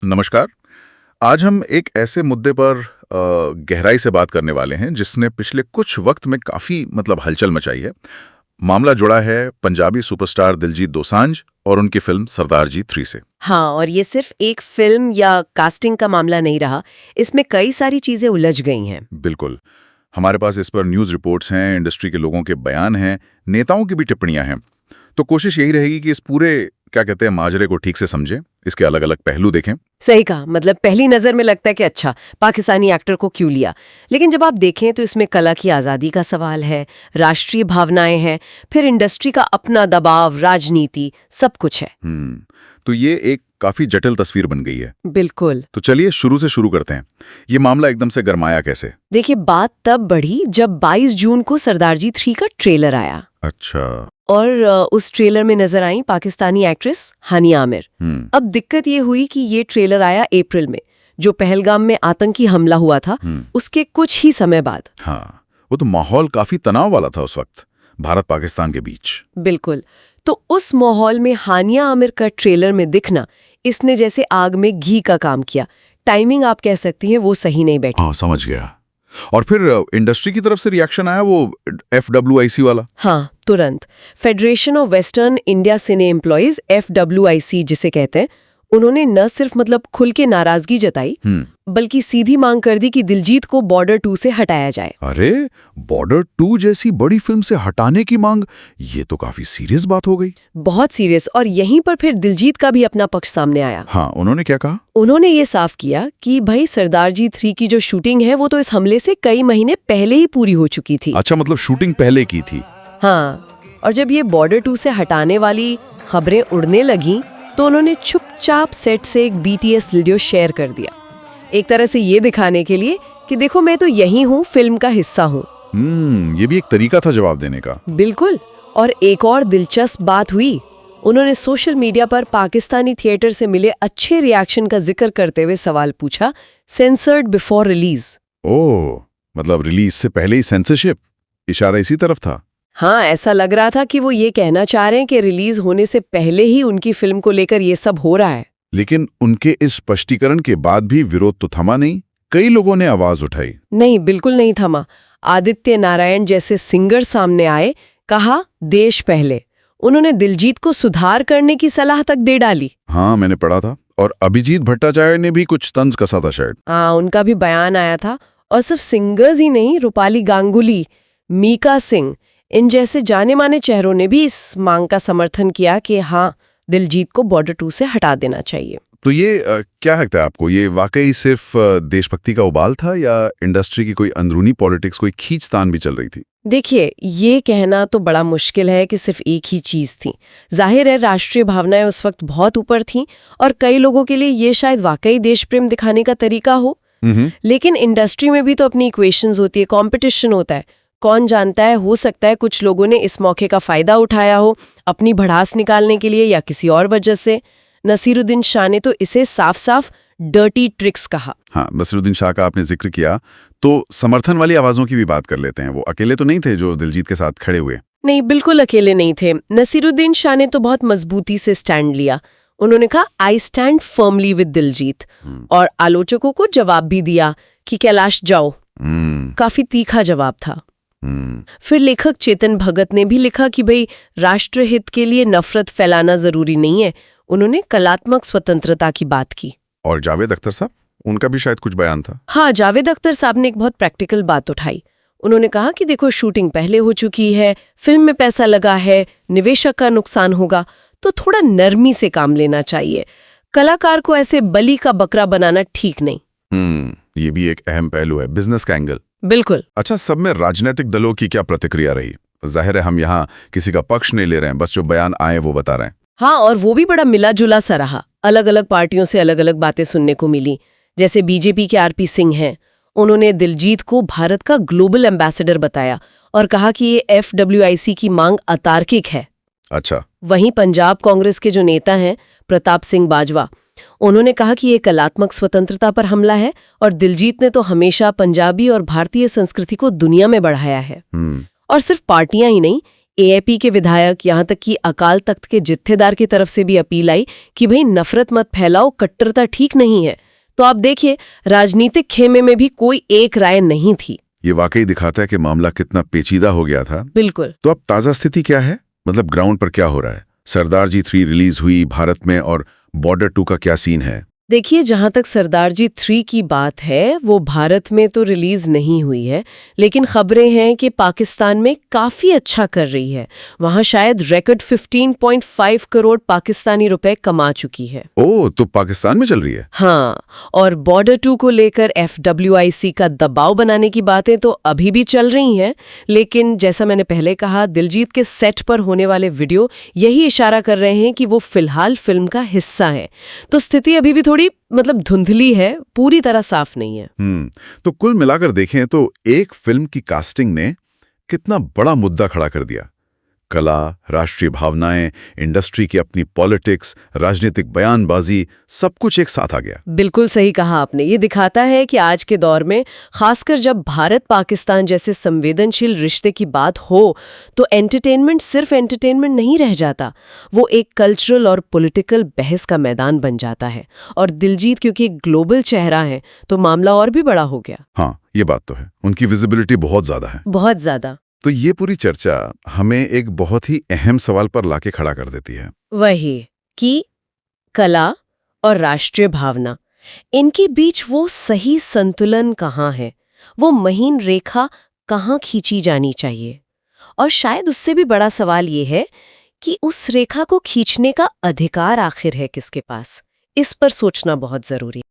नमस्कार। आज हम एक ऐसे मुद्दे पर गहराई से बात करने वाले हैं जिसने पिछले कुछ वक्त में काफी हलचल मचाई है। मामला जुड़ा है पंजाबी सुपरस्टार दिलजीत दोसांझ और उनकी फिल्म सरदार जी 3 से। हाँ, और ये सिर्फ एक फिल्म या कास्टिंग का मामला नहीं रहा, इसमें कई सारी चीजें उलझ गई हैं। बिल्कुल, हमारे पास इस पर न्यूज रिपोर्ट्स हैं, इंडस्ट्री के लोगों के बयान हैं, नेताओं की भी टिप्पणियां हैं। तो कोशिश यही रहेगी कि इस पूरे माजरे को ठीक से समझें, इसके अलग अलग पहलू देखें। सही कहा, पहली नजर में लगता है कि अच्छा, पाकिस्तानी एक्टर को क्यों लिया, लेकिन जब आप देखें तो इसमें कला की आज़ादी का सवाल है, राष्ट्रीय भावनाएं हैं, फिर इंडस्ट्री का अपना दबाव, राजनीति, सब कुछ है। तो ये एक काफी जटिल तस्वीर बन गई है। बिल्कुल। तो चलिए शुरू से शुरू करते हैं। ये मामला एकदम से गरमाया कैसे? देखिए, बात तब बढ़ी जब 22 जून को सरदार जी 3 का ट्रेलर आया। अच्छा। और उस ट्रेलर में नजर आई पाकिस्तानी एक्ट्रेस हानिया आमिर। अब दिक्कत ये हुई कि ये ट्रेलर आया अप्रैल में, जो पहलगाम में आतंकी हमला हुआ था, उसके कुछ ही समय बाद। हाँ, वो तो माहौल काफी तनाव वाला था उस वक्त, भारत पाकिस्तान के बीच। बिल्कुल। तो उस माहौल में हानिया आमिर का ट्रेलर में दिखना, इसने जैसे आग में घी का काम किया। टाइमिंग आप कह सकती हैं वो सही नहीं बैठी। हाँ, समझ गया। और फिर इंडस्ट्री की तरफ से रिएक्शन आया, वो FWIC वाला। हाँ, तुरंत federation of western India cine employees, FWIC जिसे कहते हैं, उन्होंने न सिर्फ खुल के नाराजगी जताई, बल्कि सीधी मांग कर दी कि दिलजीत को बॉर्डर 2 से हटाया जाए। अरे, बॉर्डर 2 जैसी बड़ी फिल्म से हटाने की मांग, ये तो काफी सीरियस बात हो गई। बहुत सीरियस। और यहीं पर फिर दिलजीत का भी अपना पक्ष सामने आया। हाँ, उन्होंने क्या कहा? उन्होंने ये साफ किया कि भाई, सरदार जी 3 की जो शूटिंग है वो तो इस हमले से कई महीने पहले ही पूरी हो चुकी थी। अच्छा, शूटिंग पहले की थी। हाँ, और जब ये बॉर्डर 2 से हटाने वाली खबरें उड़ने लगी तो उन्होंने चुपचाप सेट से एक BTS वीडियो शेयर कर दिया, एक तरह से ये दिखाने के लिए कि देखो, मैं तो यही हूँ, फिल्म का हिस्सा हूँ। ये भी एक तरीका था जवाब देने का। बिल्कुल। और एक और दिलचस्प बात हुई, उन्होंने सोशल मीडिया पर पाकिस्तानी थिएटर से मिले अच्छे रिएक्शन का जिक्र करते हुए सवाल पूछा, सेंसर्ड बिफोर रिलीज। ओह, रिलीज से पहले ही सेंसरशिप, इशारा इसी तरफ था। हाँ, ऐसा लग रहा था कि वो ये कहना चाह रहे हैं कि रिलीज होने से पहले ही उनकी फिल्म को लेकर ये सब हो रहा है। लेकिन उनके इस स्पष्टीकरण के बाद भी विरोध तो थमा नहीं, कई लोगों ने आवाज उठाई। नहीं, बिल्कुल नहीं थमा। आदित्य नारायण जैसे सिंगर सामने आए, कहा देश पहले। उन्होंने दिलजीत को सुधार करने की सलाह तक दे डाली। हाँ, मैंने पढ़ा था। और अभिजीत भट्टाचार्य ने भी कुछ तंज कसा था शायद। हाँ, उनका भी बयान आया था। और सिर्फ सिंगर्स ही नहीं, रूपाली गांगुली, मीका सिंह, इन जैसे जाने माने चेहरों ने भी इस मांग का समर्थन किया कि हाँ, दिलजीत को बॉर्डर 2 से हटा देना चाहिए। तो ये क्या लगता है आपको, ये वाकई सिर्फ देशभक्ति का उबाल था या इंडस्ट्री की कोई अंदरूनी पॉलिटिक्स, कोई खींचतान भी चल रही थी? देखिए, ये कहना तो बड़ा मुश्किल है कि सिर्फ एक ही चीज थी। जाहिर है, राष्ट्रीय भावनाएं उस वक्त बहुत ऊपर थीं और कई लोगों के लिए ये शायद वाकई देश प्रेम दिखाने का तरीका हो। लेकिन इंडस्ट्री में भी तो अपनी इक्वेशंस होती है, कंपटीशन होता है। कौन जानता है, हो सकता है कुछ लोगों ने इस मौके का फायदा उठाया हो, अपनी भड़ास निकालने के लिए या किसी और वजह से। नसीरुद्दीन शाह ने तो इसे साफ साफ डर्टी ट्रिक्स कहा। हाँ, नसीरुद्दीन शाह का आपने जिक्र किया, तो समर्थन वाली आवाजों की भी बात कर लेते हैं। वो अकेले तो नहीं थे जो दिलजीत के साथ खड़े हुए। नहीं, बिल्कुल अकेले नहीं थे। नसीरुद्दीन शाह ने तो बहुत मजबूती से स्टैंड लिया। उन्होंने कहा, I stand firmly with Diljit. और आलोचकों को जवाब भी दिया कि कैलाश जाओ। काफी तीखा जवाब था। फिर लेखक चेतन भगत ने भी लिखा कि भाई, राष्ट्रहित के लिए नफरत फैलाना जरूरी नहीं है। उन्होंने कलात्मक स्वतंत्रता की बात की। और जावेद अख्तर साहब, उनका भी शायद कुछ बयान था। हाँ, जावेद अख्तर साहब ने एक बहुत प्रैक्टिकल बात उठाई। उन्होंने कहा कि देखो, शूटिंग पहले हो चुकी है, फिल्म में पैसा लगा है, निवेशक का नुकसान होगा, तो थोड़ा नरमी से काम लेना चाहिए। कलाकार को ऐसे बलि का बकरा बनाना ठीक नहीं। ये भी एक अहम पहलू है, बिजनेस का एंगल। बिल्कुल। अच्छा, सब में राजनीतिक दलों की क्या प्रतिक्रिया रही? जाहिर है हम यहाँ किसी का पक्ष नहीं ले रहे हैं, बस जो बयान आए वो बता रहे हैं। हाँ, और वो भी बड़ा मिला जुला सा रहा। अलग अलग पार्टियों से अलग अलग बातें सुनने को मिली। जैसे बीजेपी के RP सिंह हैं, उन्होंने दिलजीत को भारत का ग्लोबल एम्बेसडर बताया और कहा कि ये FWIC की मांग अतार्किक है। अच्छा। वहीं पंजाब कांग्रेस के जो नेता हैं, प्रताप सिंह बाजवा, उन्होंने कहा कि ये कलात्मक स्वतंत्रता पर हमला है और दिलजीत ने तो हमेशा पंजाबी और भारतीय संस्कृति को दुनिया में बढ़ाया है। और सिर्फ पार्टियां ही नहीं, एएपी के विधायक, यहाँ तक कि अकाल तख्त के जत्थेदार की तरफ से भी अपील आई कि भाई नफरत मत फैलाओ, कट्टरता ठीक नहीं है। तो आप देखिए, राजनीतिक खेमे में भी कोई एक राय नहीं थी। ये वाकई दिखाता है कि मामला कितना पेचीदा हो गया था। बिल्कुल। तो अब ताजा स्थिति क्या है, मतलब ग्राउंड पर क्या हो रहा है? सरदारजी 3 रिलीज हुई भारत में, और बॉर्डर 2 का क्या सीन है? देखिए, जहाँ तक सरदारजी 3 की बात है, वो भारत में तो रिलीज नहीं हुई है, लेकिन खबरें हैं कि पाकिस्तान में काफी अच्छा कर रही है। वहाँ शायद रिकॉर्ड 15.5 करोड़ पाकिस्तानी रुपए कमा चुकी है। ओह, तो पाकिस्तान में चल रही है? हाँ, और बॉर्डर 2 को लेकर FWIC का दबाव बनाने की बातें तो अभी भी चल रही हैं, लेकिन जैसा मैंने पहले कहा, दिलजीत के सेट पर होने वाले वीडियो यही इशारा कर रहे हैं कि वो फिलहाल फिल्म का हिस्सा है। तो स्थिति अभी भी थोड़ी धुंधली है, पूरी तरह साफ नहीं है। तो कुल मिलाकर देखें तो एक फिल्म की कास्टिंग ने कितना बड़ा मुद्दा खड़ा कर दिया। कला, राष्ट्रीय भावनाएं, इंडस्ट्री की अपनी पॉलिटिक्स, राजनीतिक बयानबाजी, सब कुछ एक साथ आ गया। बिल्कुल सही कहा आपने। ये दिखाता है कि आज के दौर में, खासकर जब भारत पाकिस्तान जैसे संवेदनशील रिश्ते की बात हो, तो एंटरटेनमेंट सिर्फ एंटरटेनमेंट नहीं रह जाता, वो एक कल्चरल और पॉलिटिकल बहस का मैदान बन जाता है। और दिलजीत क्योंकि एक ग्लोबल चेहरा है, तो मामला और भी बड़ा हो गया। हाँ, ये बात तो है, उनकी विजिबिलिटी बहुत ज्यादा है। बहुत ज्यादा। तो ये पूरी चर्चा हमें एक बहुत ही अहम सवाल पर लाके खड़ा कर देती है। वही कि कला और राष्ट्रीय भावना, इनके बीच वो सही संतुलन कहाँ है, वो महीन रेखा कहाँ खींची जानी चाहिए। और शायद उससे भी बड़ा सवाल ये है कि उस रेखा को खींचने का अधिकार आखिर है किसके पास। इस पर सोचना बहुत जरूरी है।